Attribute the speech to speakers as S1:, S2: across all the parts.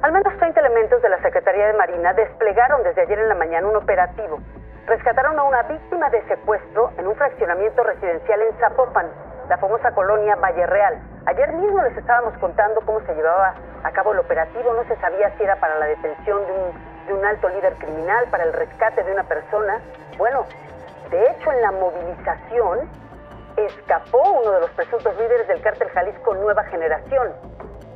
S1: Al menos 30 elementos de la Secretaría de Marina desplegaron desde ayer en la mañana un operativo. Rescataron a una víctima de secuestro en un fraccionamiento residencial en Zapopan, la famosa colonia Valle Real. Ayer mismo les estábamos contando cómo se llevaba a cabo el operativo. No se sabía si era para la detención de un alto líder criminal, para el rescate de una persona. Bueno, de hecho, en la movilización escapó uno de los presuntos líderes del cártel Jalisco Nueva Generación,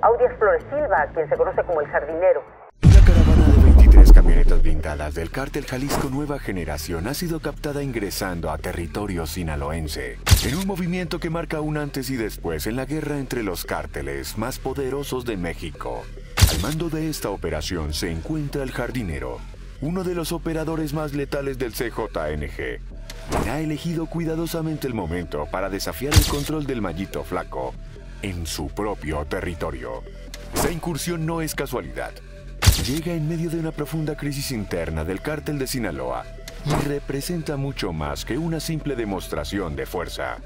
S1: Audias Flores Silva, quien se conoce como el Jardinero.
S2: Una caravana de 23 camionetas blindadas del cártel Jalisco Nueva Generación ha sido captada ingresando a territorio sinaloense, en un movimiento que marca un antes y después en la guerra entre los cárteles más poderosos de México. Al mando de esta operación se encuentra el Jardinero, uno de los operadores más letales del CJNG, quien ha elegido cuidadosamente el momento para desafiar el control del Mallito Flaco en su propio territorio. Esta incursión no es casualidad. Llega en medio de una profunda crisis interna del cártel de Sinaloa y representa mucho más que una simple demostración de fuerza.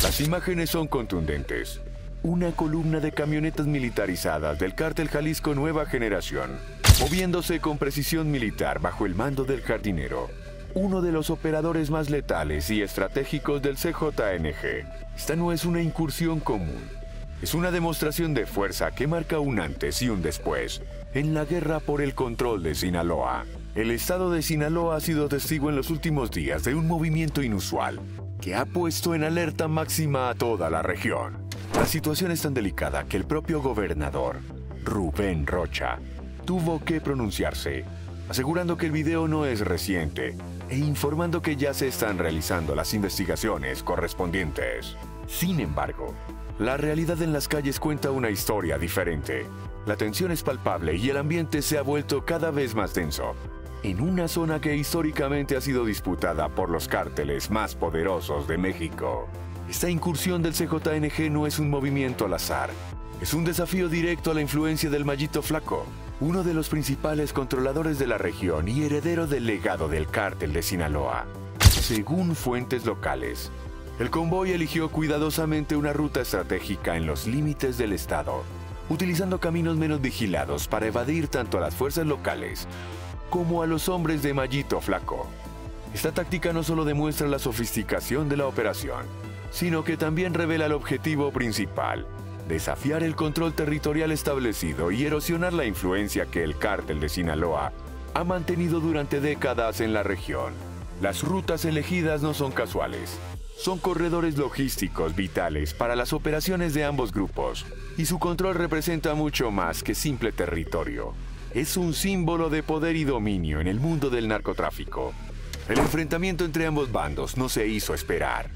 S2: Las imágenes son contundentes. Una columna de camionetas militarizadas del cártel Jalisco Nueva Generación, moviéndose con precisión militar bajo el mando del Jardinero, uno de los operadores más letales y estratégicos del CJNG. Esta no es una incursión común. Es una demostración de fuerza que marca un antes y un después en la guerra por el control de Sinaloa. El estado de Sinaloa ha sido testigo en los últimos días de un movimiento inusual que ha puesto en alerta máxima a toda la región. La situación es tan delicada que el propio gobernador, Rubén Rocha, tuvo que pronunciarse, asegurando que el video no es reciente e informando que ya se están realizando las investigaciones correspondientes. Sin embargo, la realidad en las calles cuenta una historia diferente. La tensión es palpable y el ambiente se ha vuelto cada vez más tenso, en una zona que históricamente ha sido disputada por los cárteles más poderosos de México. Esta incursión del CJNG no es un movimiento al azar, es un desafío directo a la influencia del Mallito Flaco, uno de los principales controladores de la región y heredero del legado del cártel de Sinaloa. Según fuentes locales, el convoy eligió cuidadosamente una ruta estratégica en los límites del estado, utilizando caminos menos vigilados para evadir tanto a las fuerzas locales como a los hombres de Mallito Flaco. Esta táctica no solo demuestra la sofisticación de la operación, sino que también revela el objetivo principal: desafiar el control territorial establecido y erosionar la influencia que el cártel de Sinaloa ha mantenido durante décadas en la región. Las rutas elegidas no son casuales. Son corredores logísticos vitales para las operaciones de ambos grupos, y su control representa mucho más que simple territorio. Es un símbolo de poder y dominio en el mundo del narcotráfico. El enfrentamiento entre ambos bandos no se hizo esperar.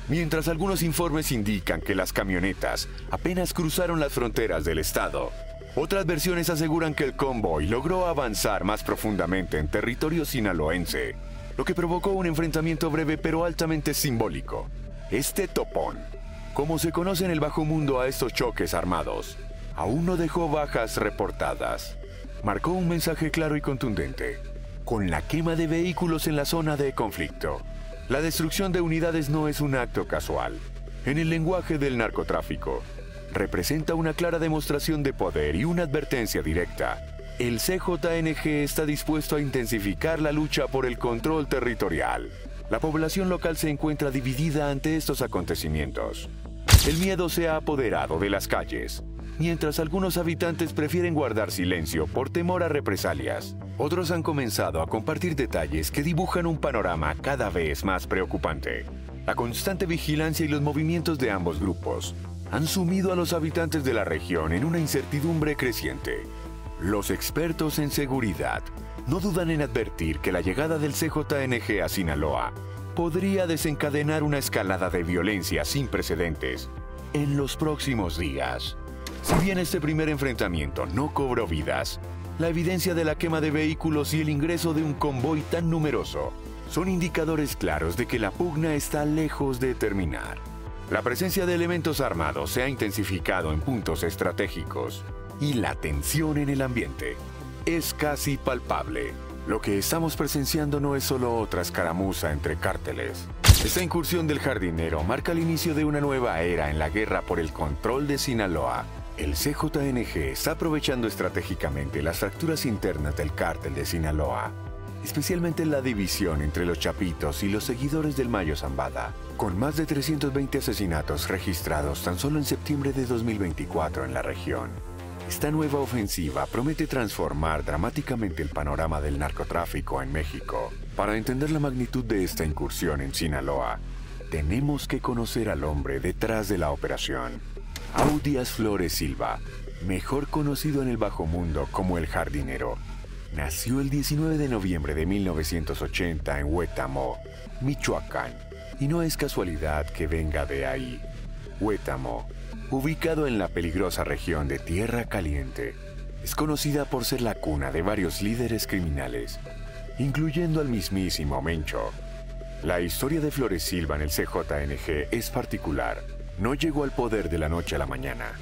S2: Mientras algunos informes indican que las camionetas apenas cruzaron las fronteras del estado, otras versiones aseguran que el convoy logró avanzar más profundamente en territorio sinaloense, lo que provocó un enfrentamiento breve pero altamente simbólico. Este topón, como se conoce en el bajo mundo a estos choques armados, aún no dejó bajas reportadas. Marcó un mensaje claro y contundente: con la quema de vehículos en la zona de conflicto, la destrucción de unidades no es un acto casual. En el lenguaje del narcotráfico, representa una clara demostración de poder y una advertencia directa. El CJNG está dispuesto a intensificar la lucha por el control territorial. La población local se encuentra dividida ante estos acontecimientos. El miedo se ha apoderado de las calles, mientras algunos habitantes prefieren guardar silencio por temor a represalias. Otros han comenzado a compartir detalles que dibujan un panorama cada vez más preocupante. La constante vigilancia y los movimientos de ambos grupos han sumido a los habitantes de la región en una incertidumbre creciente. Los expertos en seguridad no dudan en advertir que la llegada del CJNG a Sinaloa podría desencadenar una escalada de violencia sin precedentes en los próximos días. Si bien este primer enfrentamiento no cobró vidas, la evidencia de la quema de vehículos y el ingreso de un convoy tan numeroso son indicadores claros de que la pugna está lejos de terminar. La presencia de elementos armados se ha intensificado en puntos estratégicos y la tensión en el ambiente es casi palpable. Lo que estamos presenciando no es solo otra escaramuza entre cárteles. Esta incursión del Jardinero marca el inicio de una nueva era en la guerra por el control de Sinaloa. El CJNG está aprovechando estratégicamente las fracturas internas del cártel de Sinaloa, especialmente la división entre los chapitos y los seguidores del Mayo Zambada, con más de 320 asesinatos registrados tan solo en septiembre de 2024 en la región. Esta nueva ofensiva promete transformar dramáticamente el panorama del narcotráfico en México. Para entender la magnitud de esta incursión en Sinaloa, tenemos que conocer al hombre detrás de la operación. Audias Flores Silva, mejor conocido en el bajo mundo como El Jardinero, nació el 19 de noviembre de 1980 en Huétamo, Michoacán, y no es casualidad que venga de ahí. Huétamo, ubicado en la peligrosa región de Tierra Caliente, es conocida por ser la cuna de varios líderes criminales, incluyendo al mismísimo Mencho. La historia de Flores Silva en el CJNG es particular. No llegó al poder de la noche a la mañana.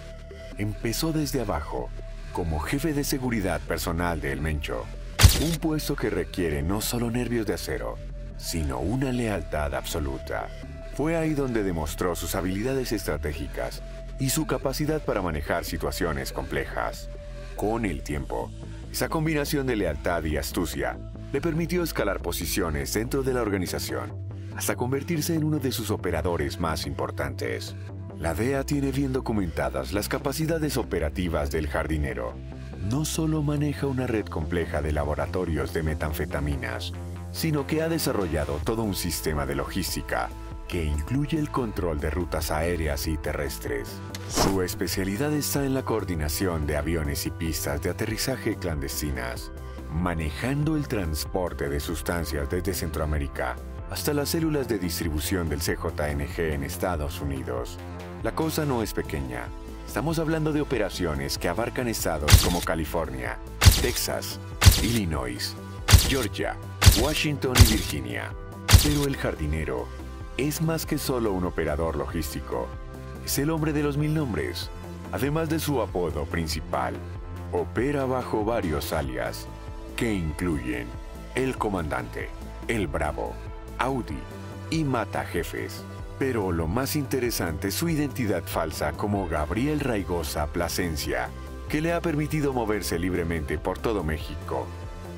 S2: Empezó desde abajo, como jefe de seguridad personal de El Mencho, un puesto que requiere no solo nervios de acero, sino una lealtad absoluta. Fue ahí donde demostró sus habilidades estratégicas y su capacidad para manejar situaciones complejas. Con el tiempo, esa combinación de lealtad y astucia le permitió escalar posiciones dentro de la organización, hasta convertirse en uno de sus operadores más importantes. La DEA tiene bien documentadas las capacidades operativas del Jardinero. No solo maneja una red compleja de laboratorios de metanfetaminas, sino que ha desarrollado todo un sistema de logística que incluye el control de rutas aéreas y terrestres. Su especialidad está en la coordinación de aviones y pistas de aterrizaje clandestinas, manejando el transporte de sustancias desde Centroamérica hasta las células de distribución del CJNG en Estados Unidos. La cosa no es pequeña. Estamos hablando de operaciones que abarcan estados como California, Texas, Illinois, Georgia, Washington y Virginia. Pero el Jardinero es más que solo un operador logístico. Es el hombre de los mil nombres. Además de su apodo principal, opera bajo varios alias, que incluyen El Comandante, El Bravo, Audi y Mata Jefes. Pero lo más interesante es su identidad falsa como Gabriel Raigosa Plasencia, que le ha permitido moverse libremente por todo México.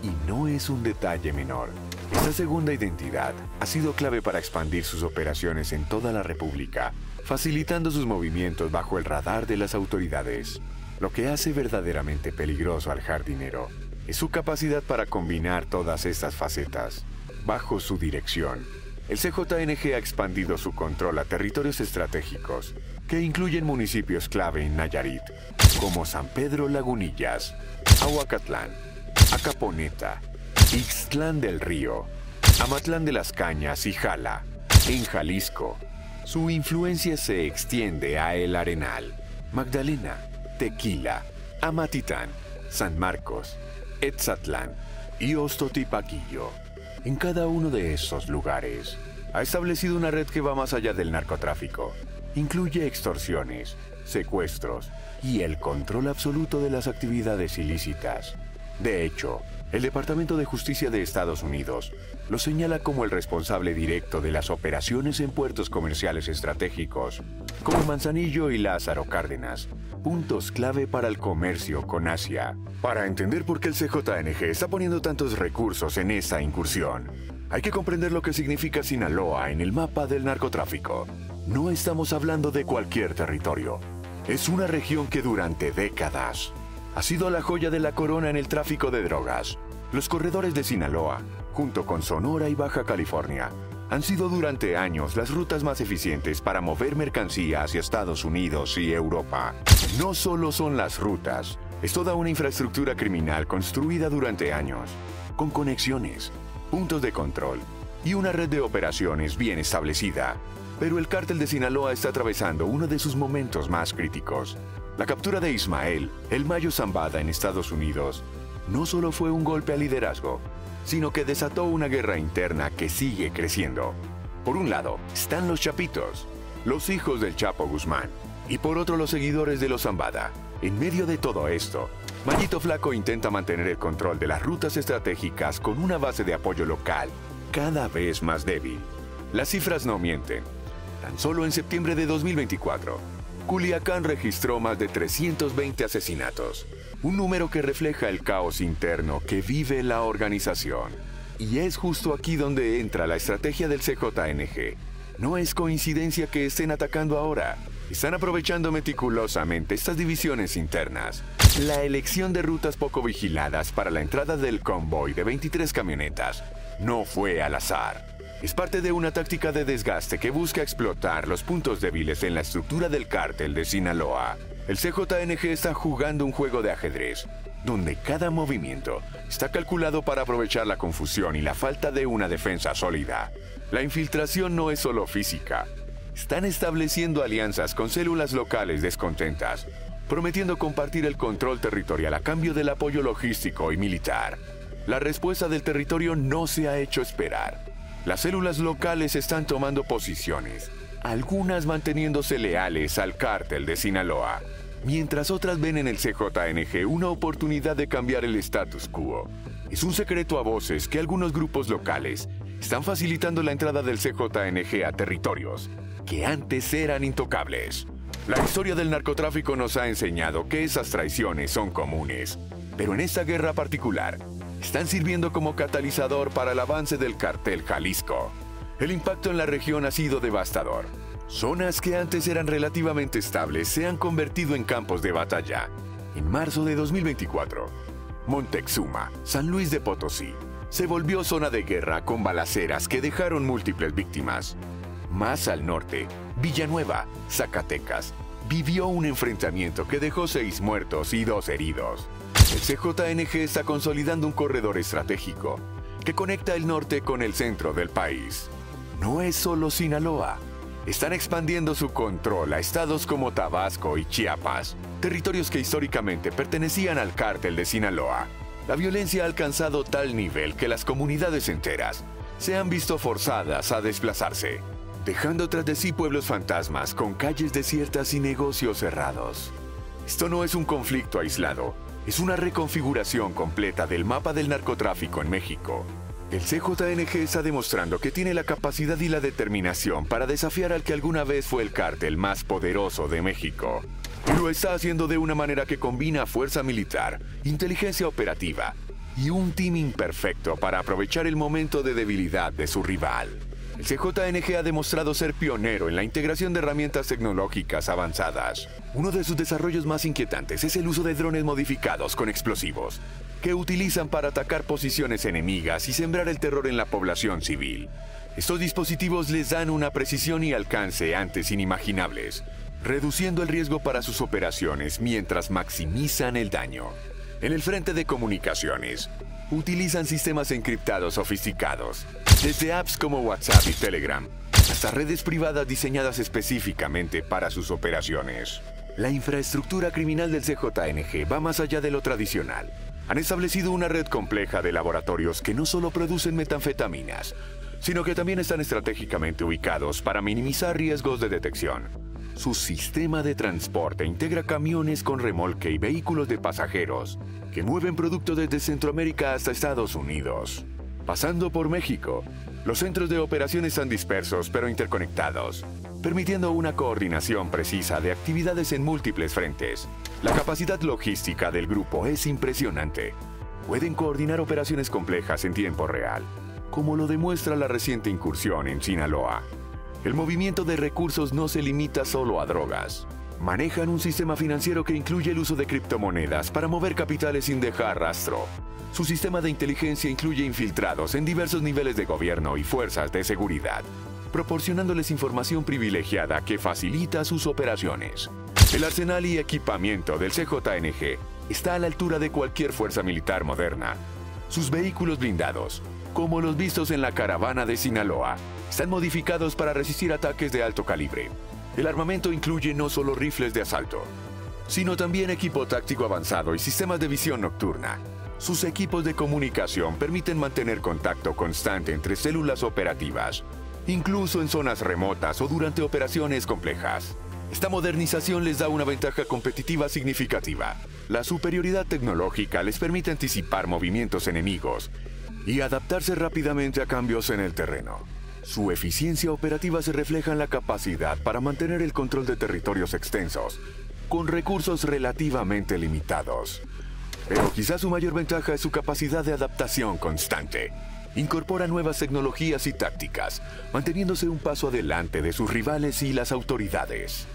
S2: Y no es un detalle menor. Esta segunda identidad ha sido clave para expandir sus operaciones en toda la República, facilitando sus movimientos bajo el radar de las autoridades. Lo que hace verdaderamente peligroso al Jardinero es su capacidad para combinar todas estas facetas. Bajo su dirección, el CJNG ha expandido su control a territorios estratégicos que incluyen municipios clave en Nayarit, como San Pedro Lagunillas, Ahuacatlán, Acaponeta, Ixtlán del Río, Amatlán de las Cañas y Jala. En Jalisco, su influencia se extiende a El Arenal, Magdalena, Tequila, Amatitán, San Marcos, Etzatlán y Ostotipaquillo. En cada uno de esos lugares, ha establecido una red que va más allá del narcotráfico. Incluye extorsiones, secuestros y el control absoluto de las actividades ilícitas. De hecho, el Departamento de Justicia de Estados Unidos lo señala como el responsable directo de las operaciones en puertos comerciales estratégicos, como Manzanillo y Lázaro Cárdenas, puntos clave para el comercio con Asia. Para entender por qué el CJNG está poniendo tantos recursos en esta incursión, hay que comprender lo que significa Sinaloa en el mapa del narcotráfico. No estamos hablando de cualquier territorio. Es una región que durante décadas ha sido la joya de la corona en el tráfico de drogas. Los corredores de Sinaloa, junto con Sonora y Baja California, han sido durante años las rutas más eficientes para mover mercancía hacia Estados Unidos y Europa. No solo son las rutas, es toda una infraestructura criminal construida durante años, con conexiones, puntos de control y una red de operaciones bien establecida. Pero el cártel de Sinaloa está atravesando uno de sus momentos más críticos. La captura de Ismael, el Mayo Zambada en Estados Unidos, no solo fue un golpe al liderazgo, sino que desató una guerra interna que sigue creciendo. Por un lado, están los Chapitos, los hijos del Chapo Guzmán, y por otro los seguidores de los Zambada. En medio de todo esto, Mayito Flaco intenta mantener el control de las rutas estratégicas con una base de apoyo local cada vez más débil. Las cifras no mienten. Tan solo en septiembre de 2024, Culiacán registró más de 320 asesinatos, un número que refleja el caos interno que vive la organización. Y es justo aquí donde entra la estrategia del CJNG. No es coincidencia que estén atacando ahora. Están aprovechando meticulosamente estas divisiones internas. La elección de rutas poco vigiladas para la entrada del convoy de 23 camionetas no fue al azar. Es parte de una táctica de desgaste que busca explotar los puntos débiles en la estructura del cártel de Sinaloa. El CJNG está jugando un juego de ajedrez, donde cada movimiento está calculado para aprovechar la confusión y la falta de una defensa sólida. La infiltración no es solo física. Están estableciendo alianzas con células locales descontentas, prometiendo compartir el control territorial a cambio del apoyo logístico y militar. La respuesta del territorio no se ha hecho esperar. Las células locales están tomando posiciones, algunas manteniéndose leales al cártel de Sinaloa, mientras otras ven en el CJNG una oportunidad de cambiar el status quo. Es un secreto a voces que algunos grupos locales están facilitando la entrada del CJNG a territorios que antes eran intocables. La historia del narcotráfico nos ha enseñado que esas traiciones son comunes, pero en esta guerra particular, están sirviendo como catalizador para el avance del Cártel Jalisco. El impacto en la región ha sido devastador. Zonas que antes eran relativamente estables se han convertido en campos de batalla. En marzo de 2024, Moctezuma, San Luis de Potosí, se volvió zona de guerra con balaceras que dejaron múltiples víctimas. Más al norte, Villanueva, Zacatecas, vivió un enfrentamiento que dejó 6 muertos y 2 heridos. El CJNG está consolidando un corredor estratégico que conecta el norte con el centro del país. No es solo Sinaloa. Están expandiendo su control a estados como Tabasco y Chiapas, territorios que históricamente pertenecían al cártel de Sinaloa. La violencia ha alcanzado tal nivel que las comunidades enteras se han visto forzadas a desplazarse, dejando tras de sí pueblos fantasmas con calles desiertas y negocios cerrados. Esto no es un conflicto aislado, es una reconfiguración completa del mapa del narcotráfico en México. El CJNG está demostrando que tiene la capacidad y la determinación para desafiar al que alguna vez fue el cártel más poderoso de México. Y lo está haciendo de una manera que combina fuerza militar, inteligencia operativa y un team imperfecto para aprovechar el momento de debilidad de su rival. El CJNG ha demostrado ser pionero en la integración de herramientas tecnológicas avanzadas. Uno de sus desarrollos más inquietantes es el uso de drones modificados con explosivos, que utilizan para atacar posiciones enemigas y sembrar el terror en la población civil. Estos dispositivos les dan una precisión y alcance antes inimaginables, reduciendo el riesgo para sus operaciones mientras maximizan el daño. En el frente de comunicaciones, utilizan sistemas encriptados sofisticados, desde apps como WhatsApp y Telegram, hasta redes privadas diseñadas específicamente para sus operaciones. La infraestructura criminal del CJNG va más allá de lo tradicional. Han establecido una red compleja de laboratorios que no solo producen metanfetaminas, sino que también están estratégicamente ubicados para minimizar riesgos de detección. Su sistema de transporte integra camiones con remolque y vehículos de pasajeros que mueven productos desde Centroamérica hasta Estados Unidos. Pasando por México, los centros de operación están dispersos pero interconectados, permitiendo una coordinación precisa de actividades en múltiples frentes. La capacidad logística del grupo es impresionante. Pueden coordinar operaciones complejas en tiempo real, como lo demuestra la reciente incursión en Sinaloa. El movimiento de recursos no se limita solo a drogas. Manejan un sistema financiero que incluye el uso de criptomonedas para mover capitales sin dejar rastro. Su sistema de inteligencia incluye infiltrados en diversos niveles de gobierno y fuerzas de seguridad, proporcionándoles información privilegiada que facilita sus operaciones. El arsenal y equipamiento del CJNG está a la altura de cualquier fuerza militar moderna. Sus vehículos blindados, como los vistos en la caravana de Sinaloa, están modificados para resistir ataques de alto calibre. El armamento incluye no solo rifles de asalto, sino también equipo táctico avanzado y sistemas de visión nocturna. Sus equipos de comunicación permiten mantener contacto constante entre células operativas, incluso en zonas remotas o durante operaciones complejas. Esta modernización les da una ventaja competitiva significativa. La superioridad tecnológica les permite anticipar movimientos enemigos y adaptarse rápidamente a cambios en el terreno. Su eficiencia operativa se refleja en la capacidad para mantener el control de territorios extensos, con recursos relativamente limitados. Pero quizás su mayor ventaja es su capacidad de adaptación constante. Incorpora nuevas tecnologías y tácticas, manteniéndose un paso adelante de sus rivales y las autoridades.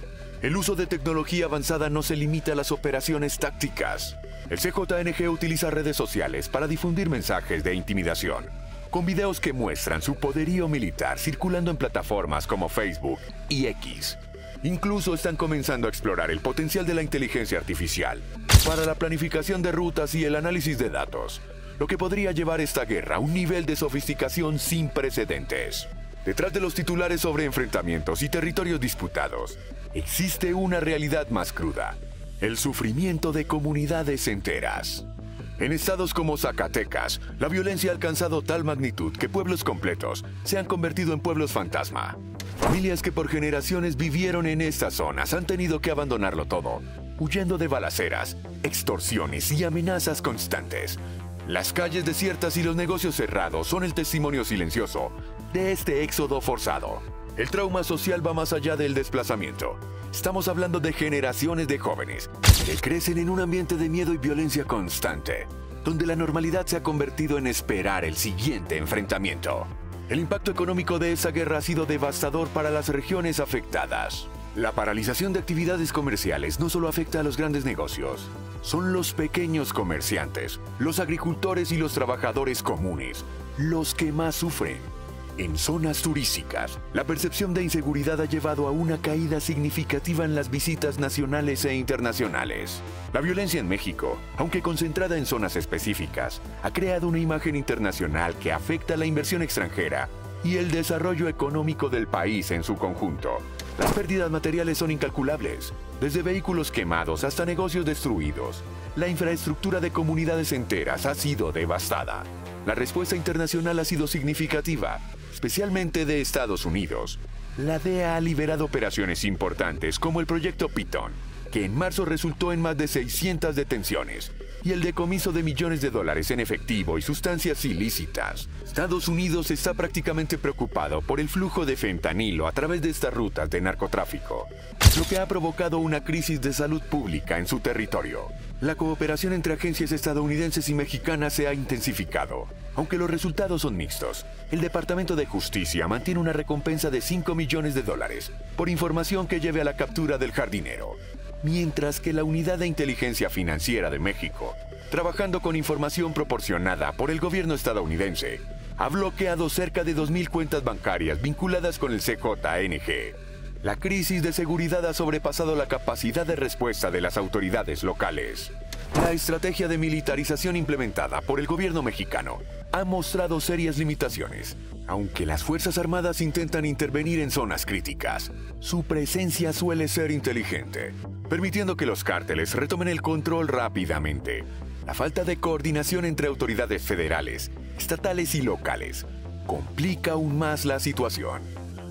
S2: El uso de tecnología avanzada no se limita a las operaciones tácticas. El CJNG utiliza redes sociales para difundir mensajes de intimidación, con videos que muestran su poderío militar circulando en plataformas como Facebook y X. Incluso están comenzando a explorar el potencial de la inteligencia artificial para la planificación de rutas y el análisis de datos, lo que podría llevar esta guerra a un nivel de sofisticación sin precedentes. Detrás de los titulares sobre enfrentamientos y territorios disputados, existe una realidad más cruda: el sufrimiento de comunidades enteras. En estados como Zacatecas, la violencia ha alcanzado tal magnitud que pueblos completos se han convertido en pueblos fantasma. Familias que por generaciones vivieron en estas zonas han tenido que abandonarlo todo, huyendo de balaceras, extorsiones y amenazas constantes. Las calles desiertas y los negocios cerrados son el testimonio silencioso de este éxodo forzado. El trauma social va más allá del desplazamiento. Estamos hablando de generaciones de jóvenes que crecen en un ambiente de miedo y violencia constante, donde la normalidad se ha convertido en esperar el siguiente enfrentamiento. El impacto económico de esa guerra ha sido devastador para las regiones afectadas. La paralización de actividades comerciales no solo afecta a los grandes negocios, son los pequeños comerciantes, los agricultores y los trabajadores comunes los que más sufren. En zonas turísticas, la percepción de inseguridad ha llevado a una caída significativa en las visitas nacionales e internacionales. La violencia en México, aunque concentrada en zonas específicas, ha creado una imagen internacional que afecta la inversión extranjera y el desarrollo económico del país en su conjunto. Las pérdidas materiales son incalculables, desde vehículos quemados hasta negocios destruidos. La infraestructura de comunidades enteras ha sido devastada. La respuesta internacional ha sido significativa, especialmente de Estados Unidos. La DEA ha liberado operaciones importantes como el Proyecto Python, que en marzo resultó en más de 600 detenciones, y el decomiso de millones de dólares en efectivo y sustancias ilícitas. Estados Unidos está prácticamente preocupado por el flujo de fentanilo a través de estas rutas de narcotráfico, lo que ha provocado una crisis de salud pública en su territorio. La cooperación entre agencias estadounidenses y mexicanas se ha intensificado. Aunque los resultados son mixtos, el Departamento de Justicia mantiene una recompensa de $5 millones por información que lleve a la captura del jardinero, mientras que la Unidad de Inteligencia Financiera de México, trabajando con información proporcionada por el gobierno estadounidense, ha bloqueado cerca de 2.000 cuentas bancarias vinculadas con el CJNG. La crisis de seguridad ha sobrepasado la capacidad de respuesta de las autoridades locales. La estrategia de militarización implementada por el gobierno mexicano ha mostrado serias limitaciones. Aunque las Fuerzas Armadas intentan intervenir en zonas críticas, su presencia suele ser inteligente, permitiendo que los cárteles retomen el control rápidamente. La falta de coordinación entre autoridades federales, estatales y locales complica aún más la situación.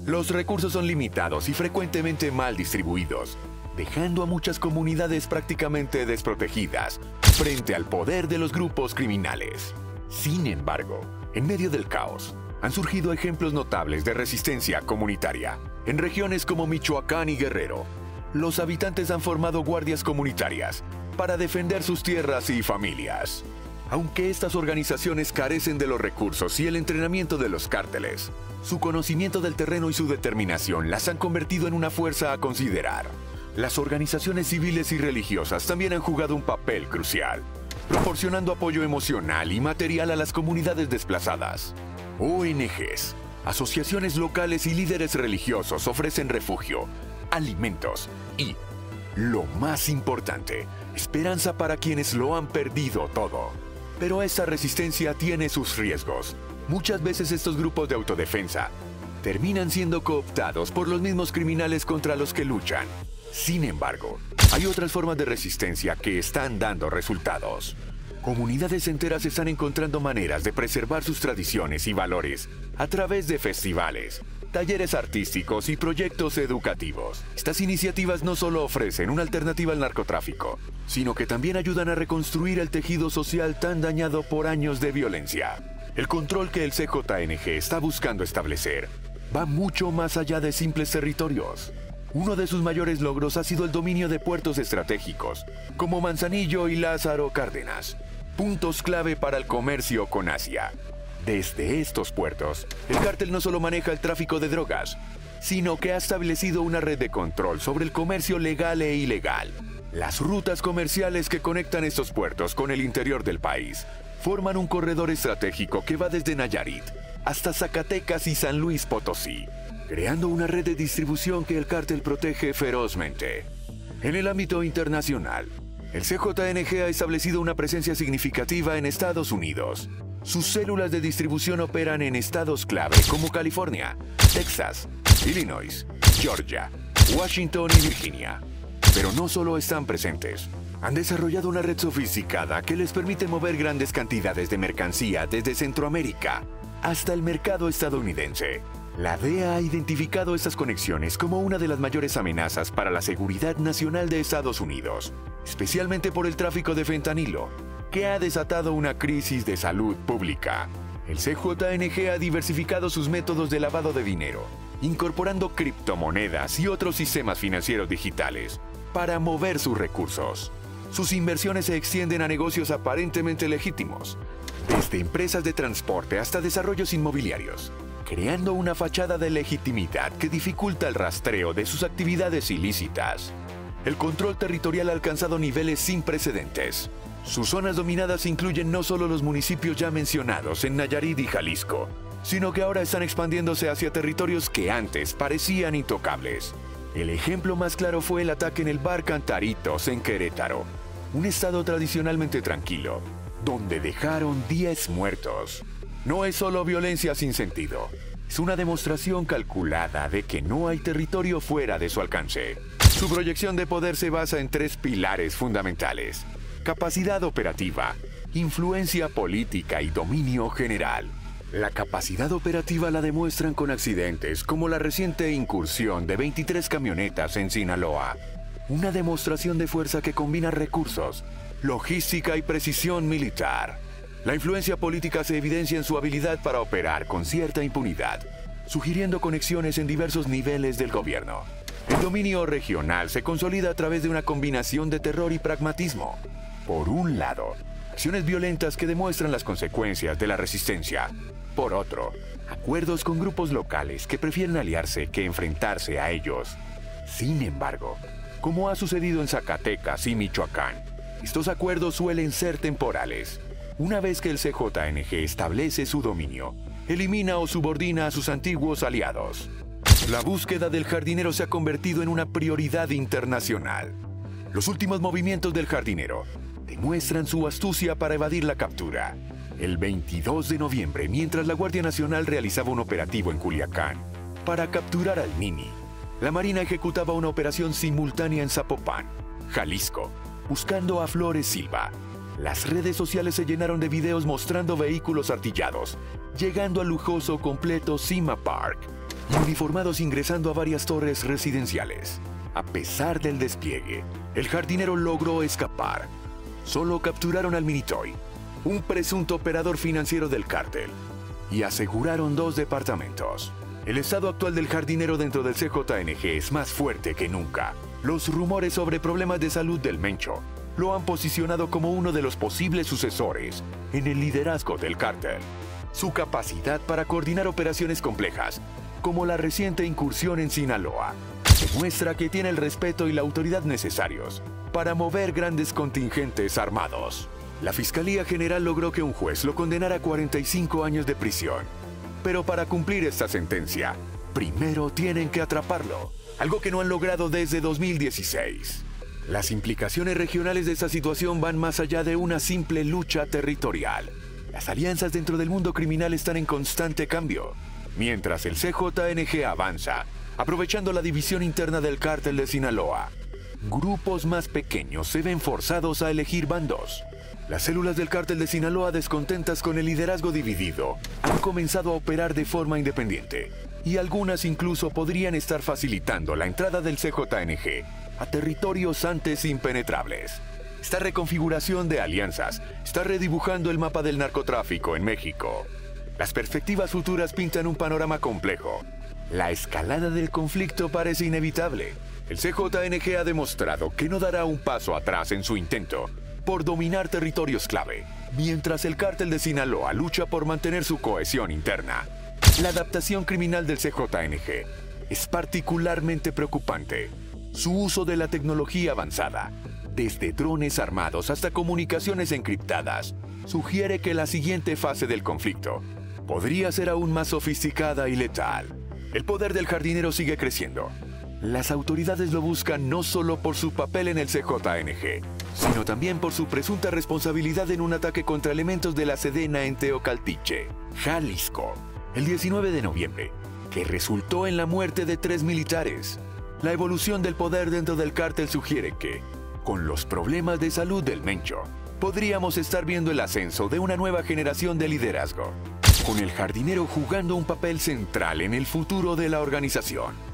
S2: Los recursos son limitados y frecuentemente mal distribuidos, dejando a muchas comunidades prácticamente desprotegidas frente al poder de los grupos criminales. Sin embargo, en medio del caos, han surgido ejemplos notables de resistencia comunitaria. En regiones como Michoacán y Guerrero, los habitantes han formado guardias comunitarias para defender sus tierras y familias. Aunque estas organizaciones carecen de los recursos y el entrenamiento de los cárteles, su conocimiento del terreno y su determinación las han convertido en una fuerza a considerar. Las organizaciones civiles y religiosas también han jugado un papel crucial, proporcionando apoyo emocional y material a las comunidades desplazadas. ONGs, asociaciones locales y líderes religiosos ofrecen refugio, alimentos y, lo más importante, esperanza para quienes lo han perdido todo. Pero esta resistencia tiene sus riesgos. Muchas veces estos grupos de autodefensa terminan siendo cooptados por los mismos criminales contra los que luchan. Sin embargo, hay otras formas de resistencia que están dando resultados. Comunidades enteras están encontrando maneras de preservar sus tradiciones y valores a través de festivales, talleres artísticos y proyectos educativos. Estas iniciativas no solo ofrecen una alternativa al narcotráfico, sino que también ayudan a reconstruir el tejido social tan dañado por años de violencia. El control que el CJNG está buscando establecer va mucho más allá de simples territorios. Uno de sus mayores logros ha sido el dominio de puertos estratégicos, como Manzanillo y Lázaro Cárdenas, puntos clave para el comercio con Asia. Desde estos puertos, el cártel no solo maneja el tráfico de drogas, sino que ha establecido una red de control sobre el comercio legal e ilegal. Las rutas comerciales que conectan estos puertos con el interior del país forman un corredor estratégico que va desde Nayarit hasta Zacatecas y San Luis Potosí, creando una red de distribución que el cártel protege ferozmente. En el ámbito internacional, el CJNG ha establecido una presencia significativa en Estados Unidos. Sus células de distribución operan en estados clave como California, Texas, Illinois, Georgia, Washington y Virginia. Pero no solo están presentes, han desarrollado una red sofisticada que les permite mover grandes cantidades de mercancía desde Centroamérica hasta el mercado estadounidense. La DEA ha identificado estas conexiones como una de las mayores amenazas para la seguridad nacional de Estados Unidos, especialmente por el tráfico de fentanilo, que ha desatado una crisis de salud pública. El CJNG ha diversificado sus métodos de lavado de dinero, incorporando criptomonedas y otros sistemas financieros digitales para mover sus recursos. Sus inversiones se extienden a negocios aparentemente legítimos, desde empresas de transporte hasta desarrollos inmobiliarios, creando una fachada de legitimidad que dificulta el rastreo de sus actividades ilícitas. El control territorial ha alcanzado niveles sin precedentes. Sus zonas dominadas incluyen no solo los municipios ya mencionados en Nayarit y Jalisco, sino que ahora están expandiéndose hacia territorios que antes parecían intocables. El ejemplo más claro fue el ataque en el bar Cantaritos en Querétaro, un estado tradicionalmente tranquilo, donde dejaron 10 muertos. No es solo violencia sin sentido, es una demostración calculada de que no hay territorio fuera de su alcance. Su proyección de poder se basa en 3 pilares fundamentales: capacidad operativa, influencia política y dominio general. La capacidad operativa la demuestran con accidentes como la reciente incursión de 23 camionetas en Sinaloa, una demostración de fuerza que combina recursos, logística y precisión militar. La influencia política se evidencia en su habilidad para operar con cierta impunidad, sugiriendo conexiones en diversos niveles del gobierno. El dominio regional se consolida a través de una combinación de terror y pragmatismo. Por un lado, acciones violentas que demuestran las consecuencias de la resistencia. Por otro, acuerdos con grupos locales que prefieren aliarse que enfrentarse a ellos. Sin embargo, como ha sucedido en Zacatecas y Michoacán, estos acuerdos suelen ser temporales. Una vez que el CJNG establece su dominio, elimina o subordina a sus antiguos aliados. La búsqueda del jardinero se ha convertido en una prioridad internacional. Los últimos movimientos del jardinero demuestran su astucia para evadir la captura. El 22 de noviembre, mientras la Guardia Nacional realizaba un operativo en Culiacán para capturar al Nini, la Marina ejecutaba una operación simultánea en Zapopan, Jalisco, buscando a Flores Silva. Las redes sociales se llenaron de videos mostrando vehículos artillados, llegando al lujoso completo Cima Park, y uniformados ingresando a varias torres residenciales. A pesar del despliegue, el jardinero logró escapar. Solo capturaron al Minitoy, un presunto operador financiero del cártel, y aseguraron 2 departamentos. El estado actual del jardinero dentro del CJNG es más fuerte que nunca. Los rumores sobre problemas de salud del Mencho lo han posicionado como uno de los posibles sucesores en el liderazgo del cártel. Su capacidad para coordinar operaciones complejas, como la reciente incursión en Sinaloa, demuestra que tiene el respeto y la autoridad necesarios para mover grandes contingentes armados. La Fiscalía General logró que un juez lo condenara a 45 años de prisión. Pero para cumplir esta sentencia, primero tienen que atraparlo, algo que no han logrado desde 2016. Las implicaciones regionales de esta situación van más allá de una simple lucha territorial. Las alianzas dentro del mundo criminal están en constante cambio. Mientras el CJNG avanza, aprovechando la división interna del cártel de Sinaloa, grupos más pequeños se ven forzados a elegir bandos. Las células del cártel de Sinaloa, descontentas con el liderazgo dividido, han comenzado a operar de forma independiente, y algunas incluso podrían estar facilitando la entrada del CJNG a territorios antes impenetrables. Esta reconfiguración de alianzas está redibujando el mapa del narcotráfico en México. Las perspectivas futuras pintan un panorama complejo, La escalada del conflicto parece inevitable. El CJNG ha demostrado que no dará un paso atrás en su intento por dominar territorios clave, mientras el cártel de Sinaloa lucha por mantener su cohesión interna. La adaptación criminal del CJNG es particularmente preocupante. Su uso de la tecnología avanzada, desde drones armados hasta comunicaciones encriptadas, sugiere que la siguiente fase del conflicto podría ser aún más sofisticada y letal. El poder del jardinero sigue creciendo. Las autoridades lo buscan no solo por su papel en el CJNG, sino también por su presunta responsabilidad en un ataque contra elementos de la Sedena en Teocaltiche, Jalisco, el 19 de noviembre, que resultó en la muerte de 3 militares. La evolución del poder dentro del cártel sugiere que, con los problemas de salud del Mencho, podríamos estar viendo el ascenso de una nueva generación de liderazgo, con el jardinero jugando un papel central en el futuro de la organización.